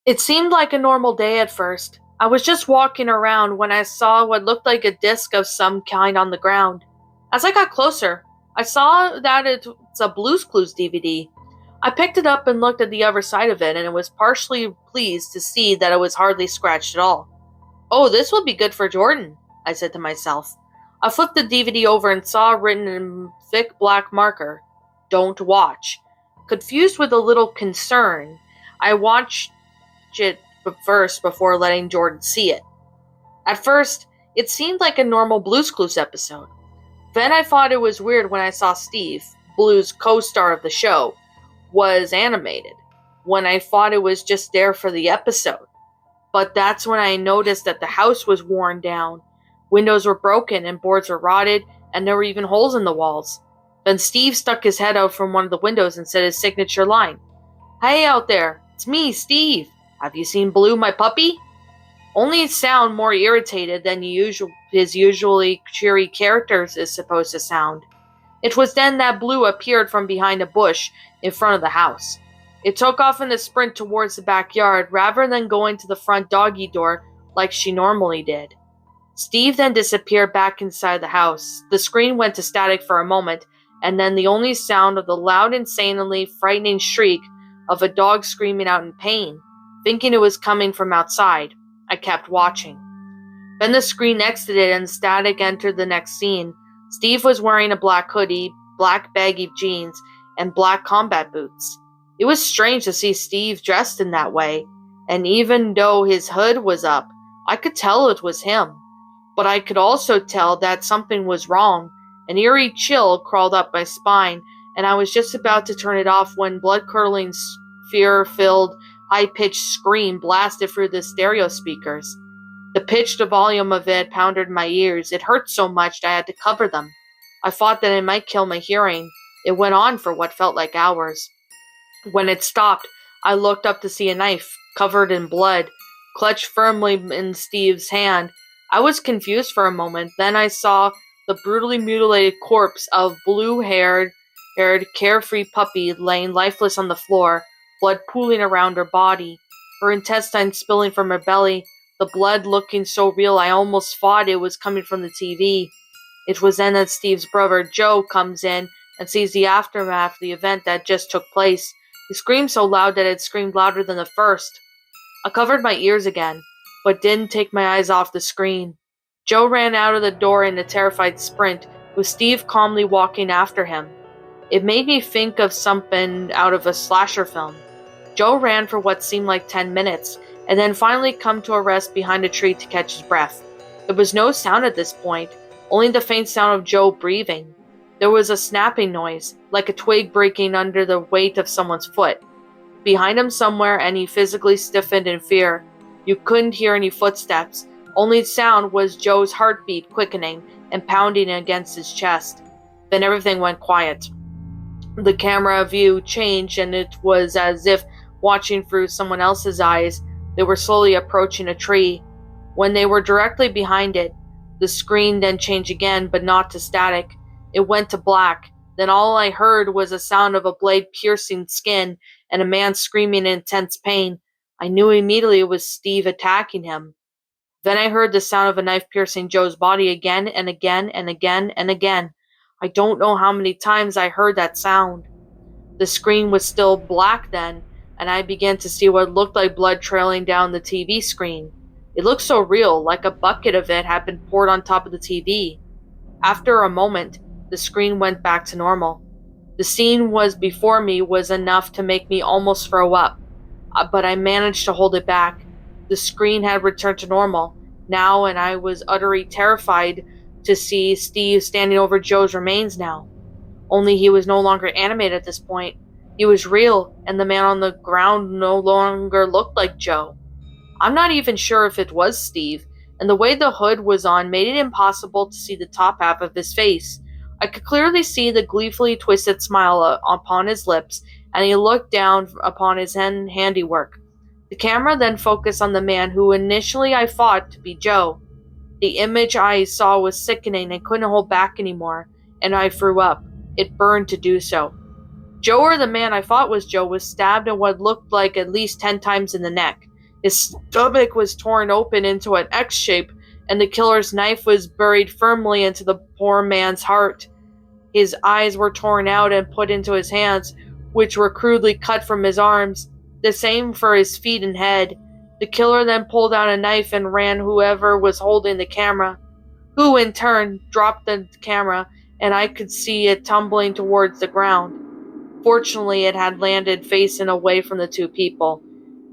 It seemed like a normal day at first. I was just walking around when I saw what looked like a disc of some kind on the ground. As I got closer, I saw that it's a Blue's Clues DVD. I picked it up and looked at the other side of it, and was partially pleased to see that it was hardly scratched at all. "Oh, this will be good for Jordan," I said to myself. I flipped the DVD over and saw written in thick black marker, "Don't watch." Confused with a little concern, I watched it first before letting Jordan see it. At first, it seemed like a normal Blue's Clues episode. Then I thought it was weird when I saw Steve, Blue's co-star of the show, was animated, when I thought it was just there for the episode. But that's when I noticed that the house was worn down. Windows were broken and boards were rotted, and there were even holes in the walls. Then Steve stuck his head out from one of the windows and said his signature line. "Hey out there, it's me, Steve. Have you seen Blue, my puppy?" Only sound more irritated than his usually cheery characters is supposed to sound. It was then that Blue appeared from behind a bush in front of the house. It took off in a sprint towards the backyard rather than going to the front doggy door like she normally did. Steve then disappeared back inside the house. The screen went to static for a moment, and then the only sound of the loud, insanely frightening shriek of a dog screaming out in pain. Thinking it was coming from outside, I kept watching. Then the screen exited and static entered the next scene. Steve was wearing a black hoodie, black baggy jeans, and black combat boots. It was strange to see Steve dressed in that way, and even though his hood was up, I could tell it was him. But I could also tell that something was wrong. An eerie chill crawled up my spine, and I was just about to turn it off when blood-curdling, fear-filled, high-pitched scream blasted through the stereo speakers. The pitch, the volume of it pounded my ears. It hurt so much that I had to cover them. I thought that it might kill my hearing. It went on for what felt like hours. When it stopped, I looked up to see a knife, covered in blood, clutched firmly in Steve's hand. I was confused for a moment. Then I saw the brutally mutilated corpse of blue-haired, carefree puppy laying lifeless on the floor, blood pooling around her body, her intestines spilling from her belly, the blood looking so real I almost thought it was coming from the TV. It was then that Steve's brother, Joe, comes in and sees the aftermath of the event that just took place. He screamed so loud that it screamed louder than the first. I covered my ears again, but didn't take my eyes off the screen. Joe ran out of the door in a terrified sprint, with Steve calmly walking after him. It made me think of something out of a slasher film. Joe ran for what seemed like 10 minutes, and then finally come to a rest behind a tree to catch his breath. There was no sound at this point, only the faint sound of Joe breathing. There was a snapping noise, like a twig breaking under the weight of someone's foot. Behind him somewhere, and he physically stiffened in fear. You couldn't hear any footsteps. Only sound was Joe's heartbeat quickening and pounding against his chest. Then everything went quiet. The camera view changed, and it was as if watching through someone else's eyes. They were slowly approaching a tree. When they were directly behind it, the screen then changed again, but not to static. It went to black. Then all I heard was a sound of a blade piercing skin and a man screaming in intense pain. I knew immediately it was Steve attacking him. Then I heard the sound of a knife piercing Joe's body again and again and again and again. I don't know how many times I heard that sound. The screen was still black then, and I began to see what looked like blood trailing down the TV screen. It looked so real, like a bucket of it had been poured on top of the TV. After a moment, the screen went back to normal. The scene was before me was enough to make me almost throw up, but I managed to hold it back. The screen had returned to normal now, and I was utterly terrified to see Steve standing over Joe's remains now. Only he was no longer animated at this point. He was real, and the man on the ground no longer looked like Joe. I'm not even sure if it was Steve, and the way the hood was on made it impossible to see the top half of his face. I could clearly see the gleefully twisted smile upon his lips, and he looked down upon his handiwork. The camera then focused on the man who initially I thought to be Joe. The image I saw was sickening and couldn't hold back anymore, and I threw up. It burned to do so. Joe, or the man I thought was Joe, was stabbed in what looked like at least 10 times in the neck. His stomach was torn open into an X shape, and the killer's knife was buried firmly into the poor man's heart. His eyes were torn out and put into his hands, which were crudely cut from his arms. The same for his feet and head. The killer then pulled out a knife and ran whoever was holding the camera, who in turn dropped the camera, and I could see it tumbling towards the ground. Fortunately, it had landed facing away from the two people.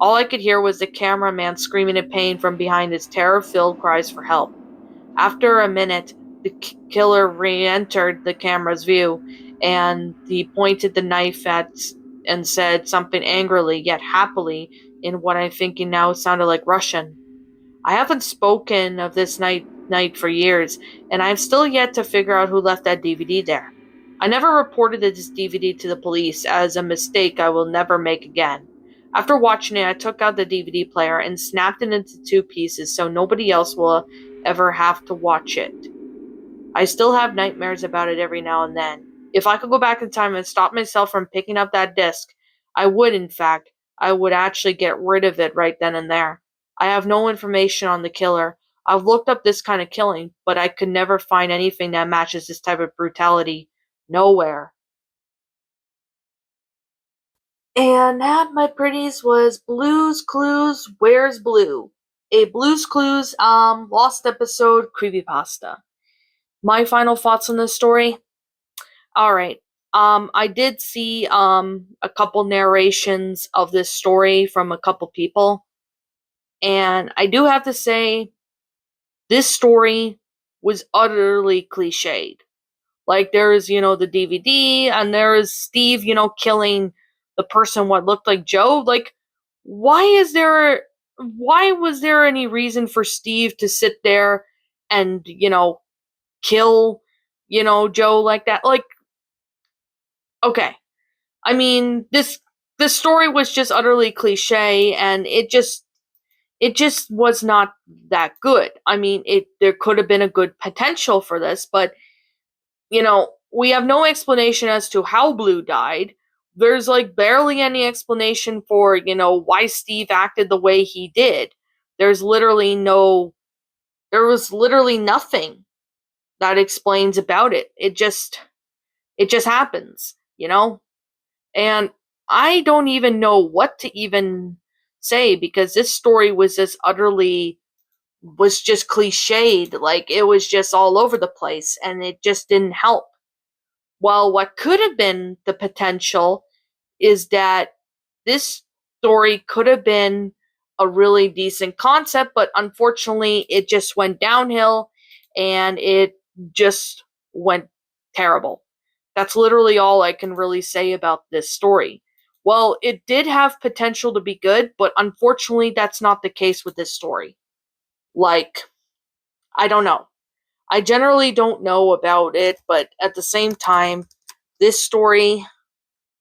All I could hear was the cameraman screaming in pain from behind his terror-filled cries for help. After a minute, the killer re-entered the camera's view, and he pointed the knife at and said something angrily yet happily in what I'm thinking now sounded like Russian. I haven't spoken of this night for years, and I've still yet to figure out who left that DVD there. I never reported this DVD to the police, as a mistake I will never make again. After watching it, I took out the DVD player and snapped it into two pieces so nobody else will ever have to watch it. I still have nightmares about it every now and then. If I could go back in time and stop myself from picking up that disc, I would, in fact. I would actually get rid of it right then and there. I have no information on the killer. I've looked up this kind of killing, but I could never find anything that matches this type of brutality. Nowhere. And that, my pretties, was Blue's Clues, Where's Blue? A Blue's Clues, lost episode creepypasta. My final thoughts on this story? Alright. I did see, a couple narrations of this story from a couple people. And I do have to say, this story was utterly cliched. Like, there is, the DVD, and there is Steve, killing the person what looked like Joe. Like, why was there any reason for Steve to sit there and, kill, Joe like that? Like, okay. I mean, this story was just utterly cliche, and it just was not that good. I mean, there could have been a good potential for this, but we have no explanation as to how Blue died. There's like barely any explanation for, why Steve acted the way he did. There was literally nothing that explains about it. It just happens. And I don't even know what to even say, because this story was just cliched. Like, it was just all over the place, and it just didn't help. Well, what could have been the potential is that this story could have been a really decent concept, but unfortunately it just went downhill, and it just went terrible. That's literally all I can really say about this story. Well, it did have potential to be good, but unfortunately that's not the case with this story. Like, I don't know. I generally don't know about it, but at the same time, this story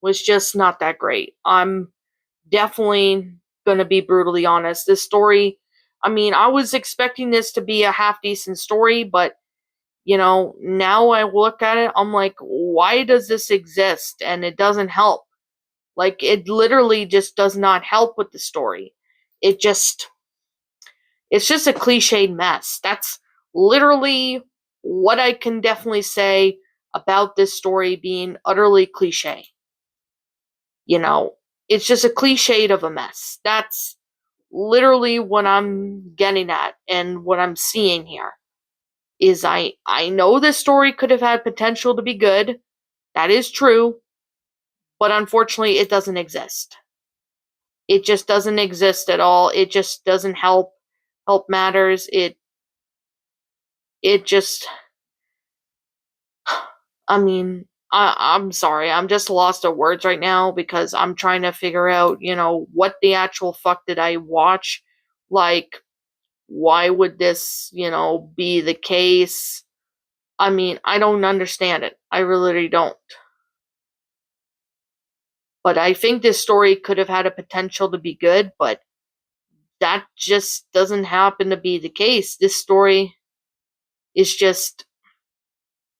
was just not that great. I'm definitely going to be brutally honest. This story, I mean, I was expecting this to be a half decent story, but now I look at it, I'm like, why does this exist? And it doesn't help. Like, it literally just does not help with the story. It's just a cliched mess. That's literally what I can definitely say about this story being utterly cliche. It's just a cliche of a mess. That's literally what I'm getting at, and what I'm seeing here is I know this story could have had potential to be good. That is true, but unfortunately it doesn't exist. It just doesn't exist at all. It just doesn't help matters. It just, I mean, I'm sorry. I'm just lost of words right now, because I'm trying to figure out, what the actual fuck did I watch? Like, why would this, be the case? I mean, I don't understand it. I really don't. But I think this story could have had a potential to be good, but that just doesn't happen to be the case. This story, is just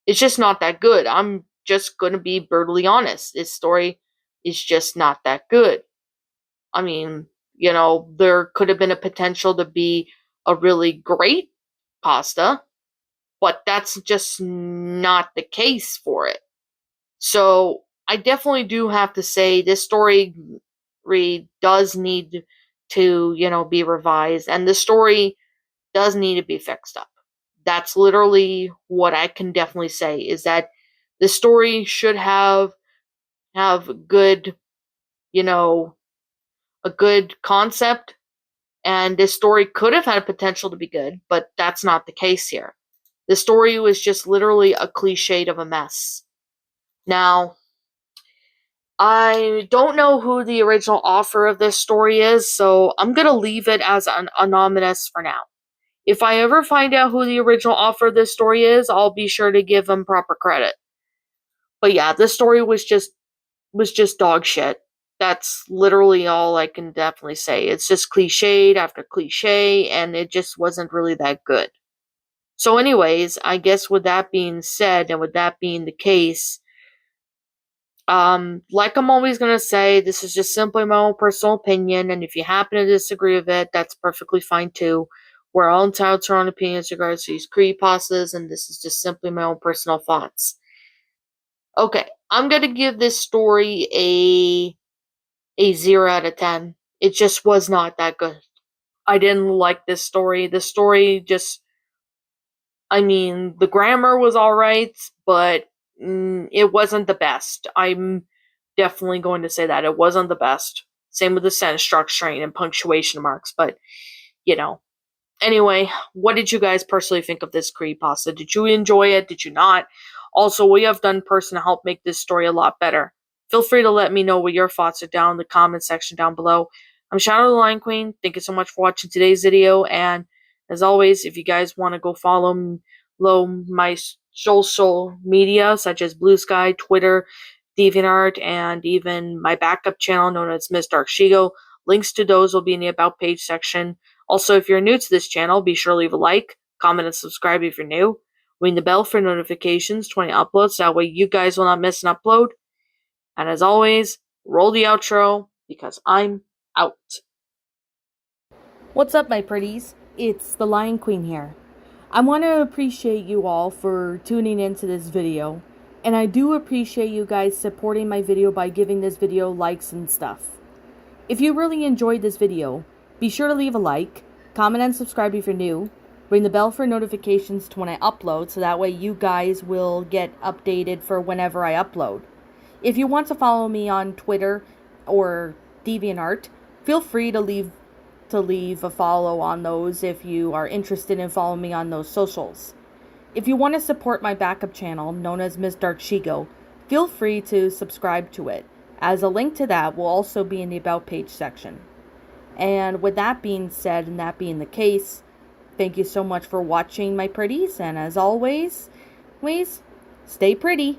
it's just not that good. I'm just gonna be brutally honest. This story is just not that good. I mean, there could have been a potential to be a really great pasta, but that's just not the case for it. So I definitely do have to say this story does need to, be revised, and the story does need to be fixed up. That's literally what I can definitely say, is that the story should have good, a good concept, and this story could have had potential to be good, but that's not the case here. The story was just literally a cliche of a mess. Now, I don't know who the original author of this story is, so I'm going to leave it as an anonymous for now. If I ever find out who the original author of this story is, I'll be sure to give him proper credit. But yeah, this story was just dog shit. That's literally all I can definitely say. It's just cliched after cliche, and it just wasn't really that good. So anyways, I guess with that being said, and with that being the case, like I'm always gonna say, this is just simply my own personal opinion, and if you happen to disagree with it, that's perfectly fine too. We're all entitled to our own opinions regards to these creepypastas, and this is just simply my own personal thoughts. Okay, I'm gonna give this story a 0 out of 10. It just was not that good. I didn't like this story. The story just, I mean, the grammar was alright, but it wasn't the best. I'm definitely going to say that. It wasn't the best. Same with the sentence structuring and punctuation marks, but, you know. Anyway, what did you guys personally think of this creepypasta? Did you enjoy it? Did you not? Also, what you have done personally to help make this story a lot better? Feel free to let me know what your thoughts are down in the comment section down below. I'm Shadow the Lion Queen. Thank you so much for watching today's video, and as always, if you guys want to go follow my social media, such as Blue Sky, Twitter, DeviantArt, and even my backup channel known as Miss Dark Shigo, links to those will be in the About page section. Also, if you're new to this channel, be sure to leave a like, comment, and subscribe if you're new. Ring the bell for notifications to when I upload, so that way you guys will not miss an upload. And as always, roll the outro, because I'm out. What's up, my pretties? It's the Lion Queen here. I want to appreciate you all for tuning into this video, and I do appreciate you guys supporting my video by giving this video likes and stuff. If you really enjoyed this video, be sure to leave a like, comment and subscribe if you're new, ring the bell for notifications to when I upload, so that way you guys will get updated for whenever I upload. If you want to follow me on Twitter or DeviantArt, feel free to leave a follow on those if you are interested in following me on those socials. If you want to support my backup channel, known as Miss Dark Shigo, feel free to subscribe to it, as a link to that will also be in the About page section. And with that being said, and that being the case, thank you so much for watching, my pretties, and as always, please stay pretty.